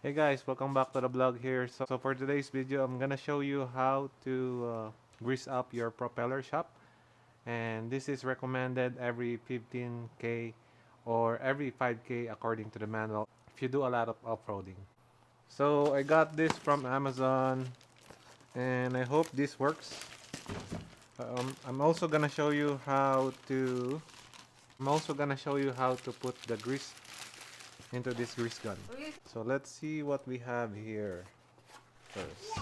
Hey guys, welcome back to the vlog here. So for today's video, I'm gonna show you how to grease up your propeller shaft. And this is recommended every 15k or every 5k according to the manual if you do a lot of off-roading. So I got this from Amazon and I hope this works. I'm also gonna show you how to put the grease into this grease gun. So let's see what we have here first.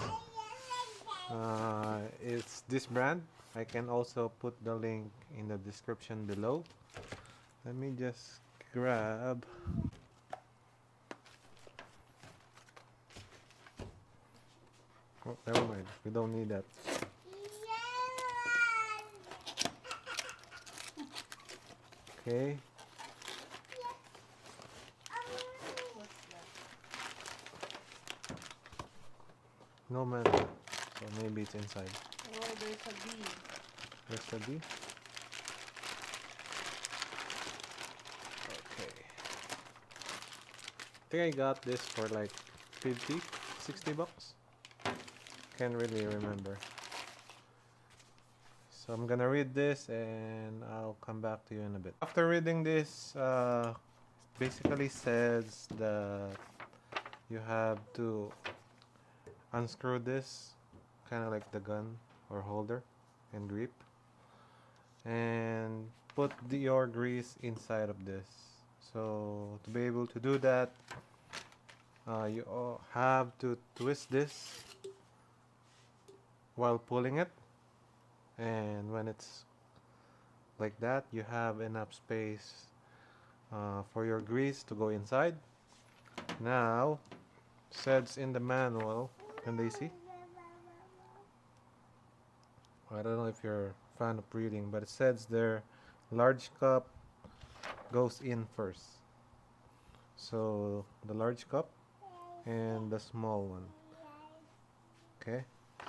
It's this brand. I can also put the link in the description below. Let me just grab. Oh, never mind. We don't need that. Okay. No man. So maybe it's inside. Oh, there's a bee. There's the B. Okay. I think I got this for like 50, 60 bucks. Can't really remember. So I'm gonna read this and I'll come back to you in a bit. After reading this, basically says that you have to unscrew this, kind of like the gun or holder and grip, and put your grease inside of this. So to be able to do that, you have to twist this while pulling it, and when it's like that, you have enough space for your grease to go inside. Now, says in the manual, can they see? I don't know if you're a fan of reading, but it says there large cup goes in first. So the large cup and the small one. Okay,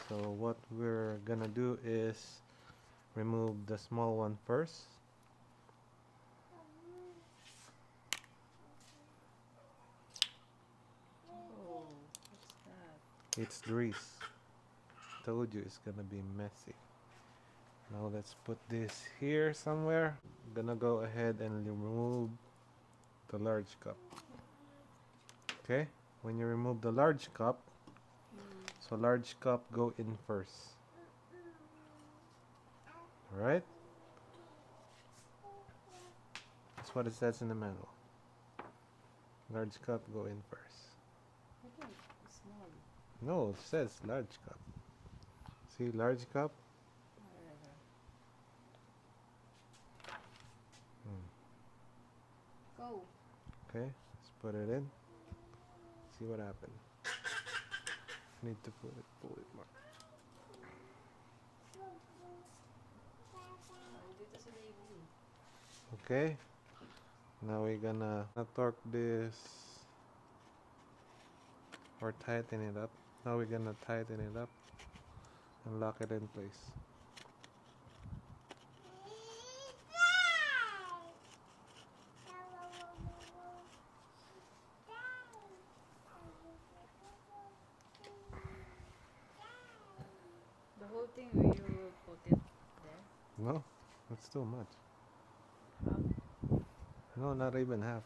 so what we're gonna do is remove the small one first. Oh, what's that? It's grease. Told you it's gonna be messy. Now let's put this here somewhere. I'm gonna go ahead and remove the large cup. Okay, when you remove the large cup, so large cup go in first. Alright? That's what it says in the manual. Large cup go in first. I think it's small. No, it says large cup. See, large cup? Whatever. Go. Okay, let's put it in. See what happens. Need to pull it more. Dito sa baby. Okay, now we're gonna torque this or tighten it up. Now we're gonna tighten it up and lock it in place. The whole thing, or you will put it there? No, that's too much. Half? No, not even half.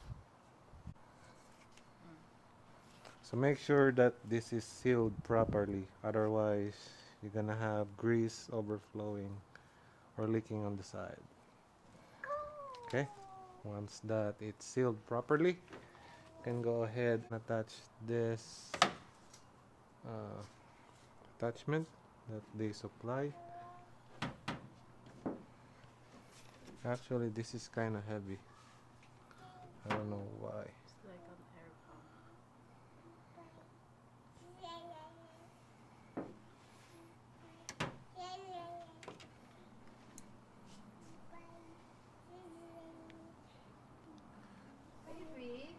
So make sure that this is sealed properly, otherwise you're gonna have grease overflowing or leaking on the side. Okay, once that it's sealed properly, you can go ahead and attach this attachment that they supply. Actually, this is kind of heavy. I don't know why. It's like an air pump. Baby.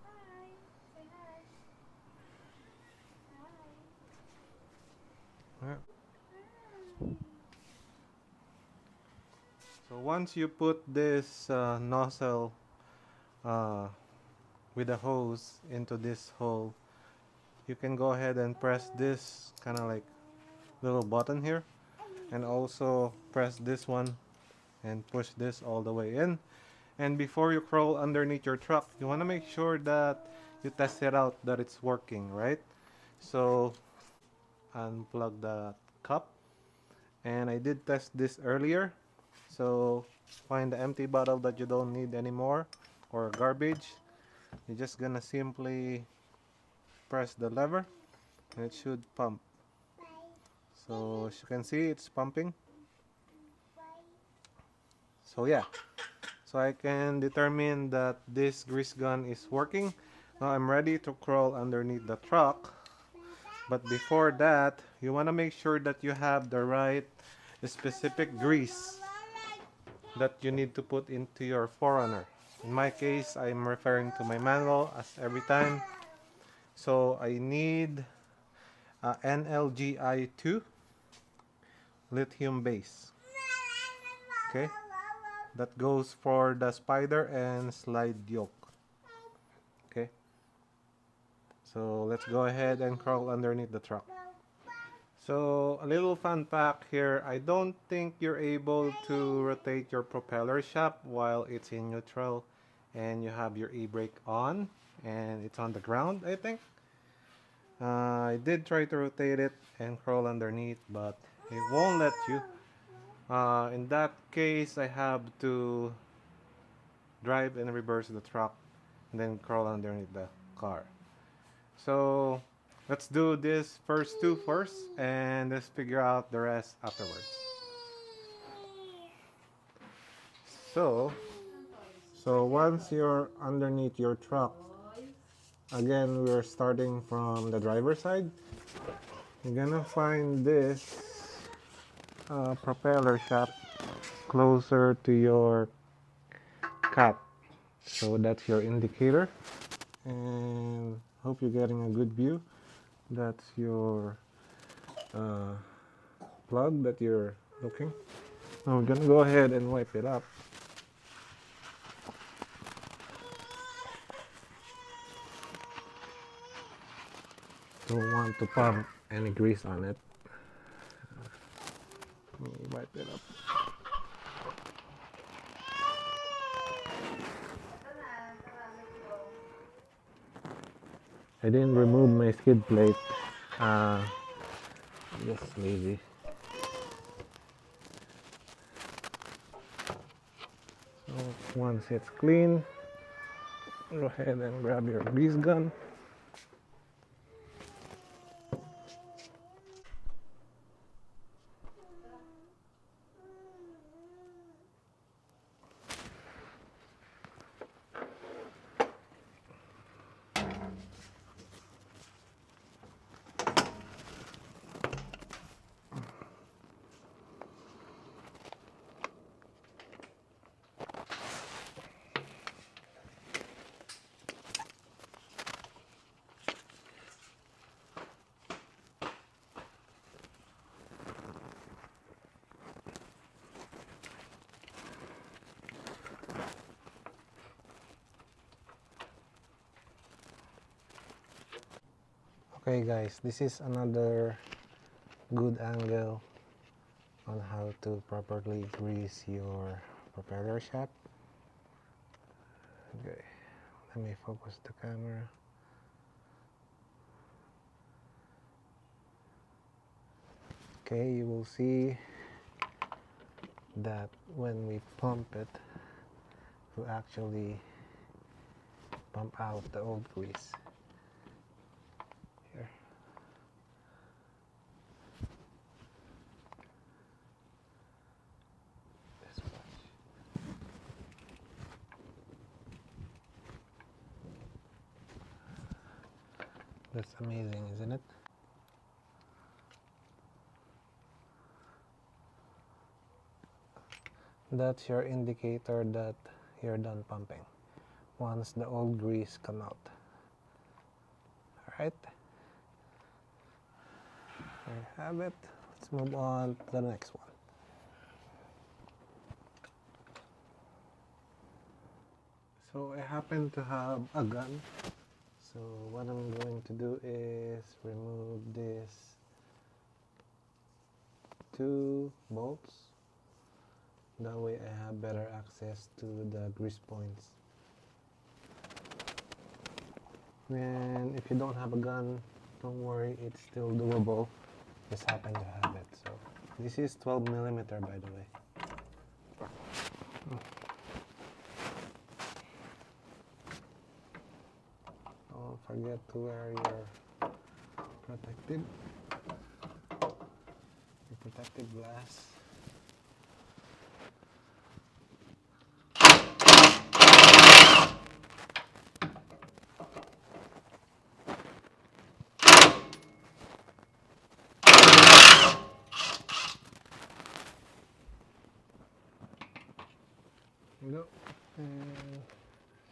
Hi. Say hi. Yeah. So once you put this nozzle uh, with a hose into this hole, you can go ahead and press this kind of like little button here, and also press this one and push this all the way in. And before you crawl underneath your truck, you want to make sure that you test it out that it's working, right? So unplug the cup, and I did test this earlier. So find the empty bottle that you don't need anymore or garbage. You're just gonna simply press the lever and it should pump. So as you can see, it's pumping. So yeah, so I can determine that this grease gun is working. Now I'm ready to crawl underneath the truck. But before that, you want to make sure that you have the right specific grease that you need to put into your 4Runner. In my case, I'm referring to my manual as every time. So I need NLGI 2 lithium base. Okay, that goes for the spider and slide yoke. Okay, so let's go ahead and crawl underneath the truck. So a little fun fact here, I don't think you're able to rotate your propeller shaft while it's in neutral and you have your e-brake on and it's on the ground, I think. I did try to rotate it and crawl underneath, but it won't let you. In that case, I have to drive and reverse the truck and then crawl underneath the car. So let's do this first two first and let's figure out the rest afterwards. So once you're underneath your truck, again we're starting from the driver's side. You're gonna find this propeller shaft closer to your cap. So that's your indicator, and hope you're getting a good view. That's your plug that you're looking. Now we're gonna go ahead and wipe it up. Don't want to pump any grease on it. Let me wipe it up. I didn't remove my skid plate. Just lazy. So once it's clean, go ahead and grab your grease gun. Okay guys, this is another good angle on how to properly grease your propeller shaft. Okay, let me focus the camera. Okay, you will see that when we pump it, we actually pump out the old grease. Here. This much. That's amazing, isn't it? That's your indicator that you're done pumping once the old grease come out. Alright, there you have it. Let's move on to the next one. So I happen to have a gun. So what I'm going to do is remove this 2 bolts. That way I have better access to the grease points. And if you don't have a gun, don't worry, it's still doable. Just happen to have it. So this is 12mm, by the way. Don't forget to wear your protective glass. There you go. And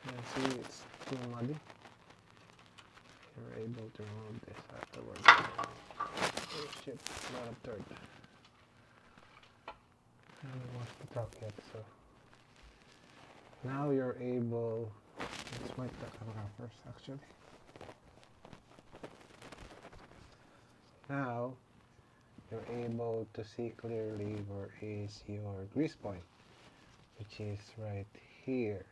you can see it's too muddy. You're able to remove this afterwards. Oh shit, a lot of dirt. I haven't washed the truck yet, so now you're able. Let's wipe the camera first, actually. Now you're able to see clearly where is your grease point, which is right here.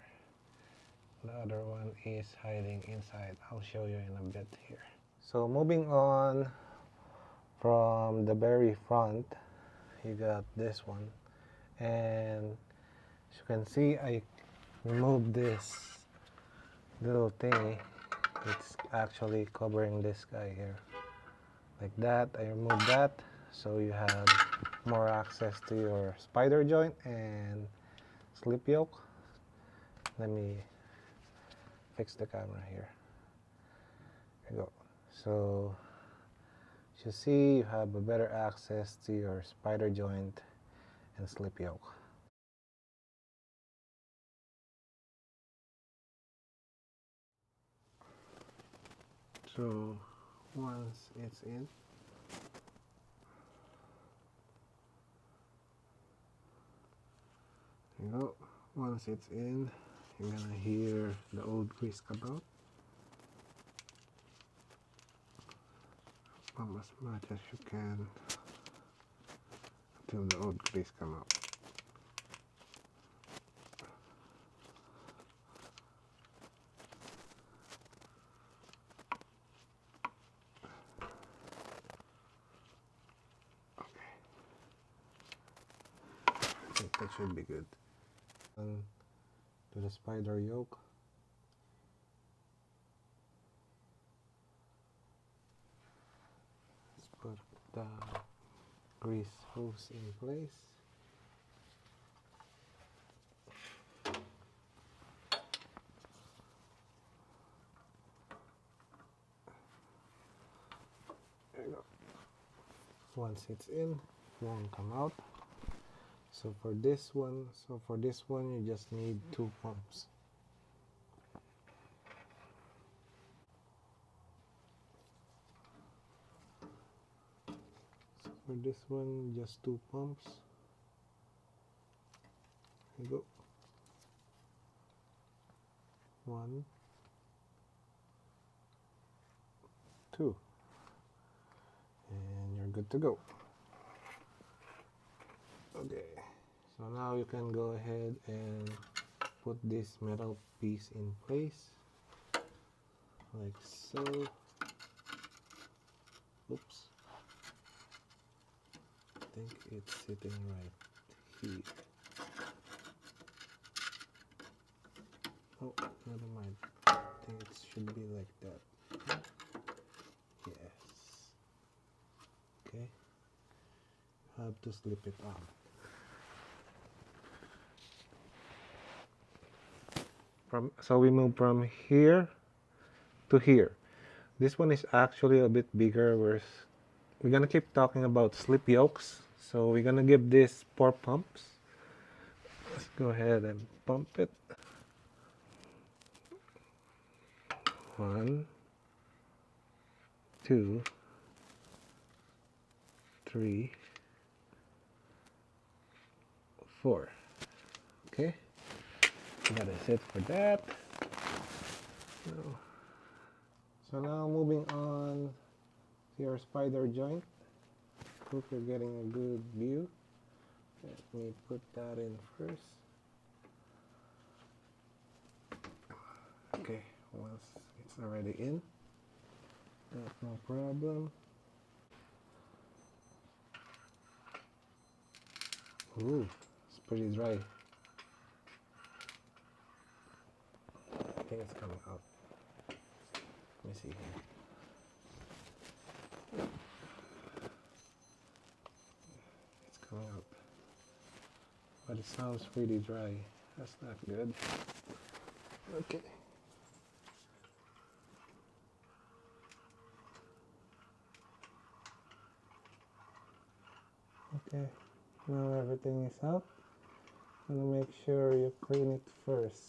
The other one is hiding inside. I'll show you in a bit here. So moving on from the very front, you got this one, and as you can see, I removed this little thingy. It's actually covering this guy here. Like that, I removed that, so you have more access to your spider joint and slip yoke. Let me fix the camera here. There you go. So as you see, you have a better access to your spider joint and slip yoke. So once it's in, there you go. Once it's in, you're gonna hear the old grease come out. Pump as much as you can until the old grease come out. Okay, I think that should be good. And to the spider yoke. Let's put the grease hose in place. There you go. Once it's in, it won't come out. So for this one, you just need 2 pumps. So for this one, just 2 pumps. There you go. 1, 2, and you're good to go. Okay, so now you can go ahead and put this metal piece in place, like so. Oops, I think it's sitting right here. Oh, never mind. I think it should be like that. Yes. Okay. You have to slip it on. So we move from here to here. This one is actually a bit bigger. We're gonna keep talking about slip yokes. So we're gonna give this 4 pumps. Let's go ahead and pump it. 1, 2, 3, 4. Okay, that is it for that. So now moving on to your spider joint. Hope you're getting a good view. Let me put that in first. Okay, once it's already in, that's no problem. Ooh, it's pretty dry. I think it's coming out. Let me see here. It's coming out. But it sounds pretty dry. That's not good. Okay. Okay, now everything is out. I'm gonna make sure you clean it first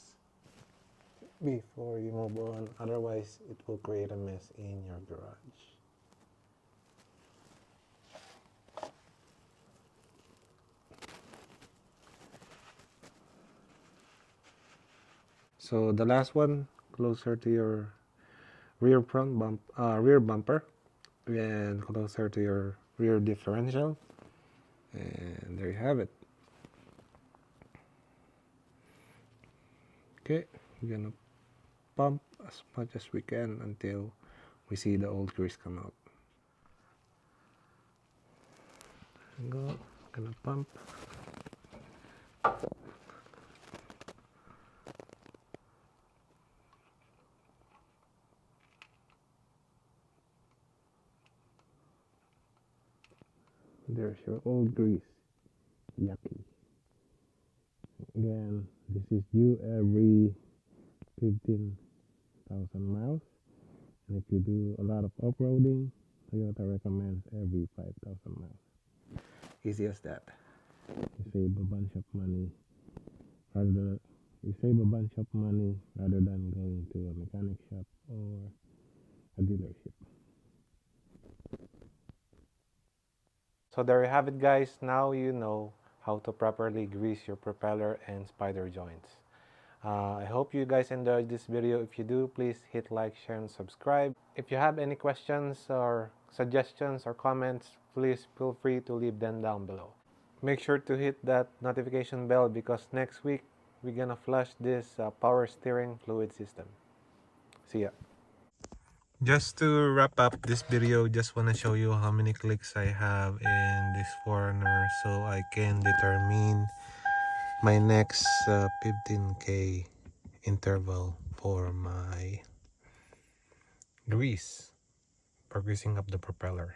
before you move on. Otherwise, it will create a mess in your garage. So the last one, closer to your rear bumper, and closer to your rear differential, and there you have it. Okay, we're gonna pump as much as we can until we see the old grease come out. Go, gonna pump. There's your old grease. Yucky. Again, this is due every 15,000 miles. And if you do a lot of off-roading, Toyota recommends every 5,000 miles. Easy as that. You save a bunch of money rather than going to a mechanic shop or a dealership. So there you have it, guys. Now you know how to properly grease your propeller and spider joints. I hope you guys enjoyed this video. If you do, please hit like, share, and subscribe. If you have any questions or suggestions or comments, please feel free to leave them down below. Make sure to hit that notification bell because next week we're gonna flush this power steering fluid system. See ya. Just to wrap up this video, just want to show you how many clicks I have in this 4Runner so I can determine my next 15K interval for my grease for greasing up the propeller.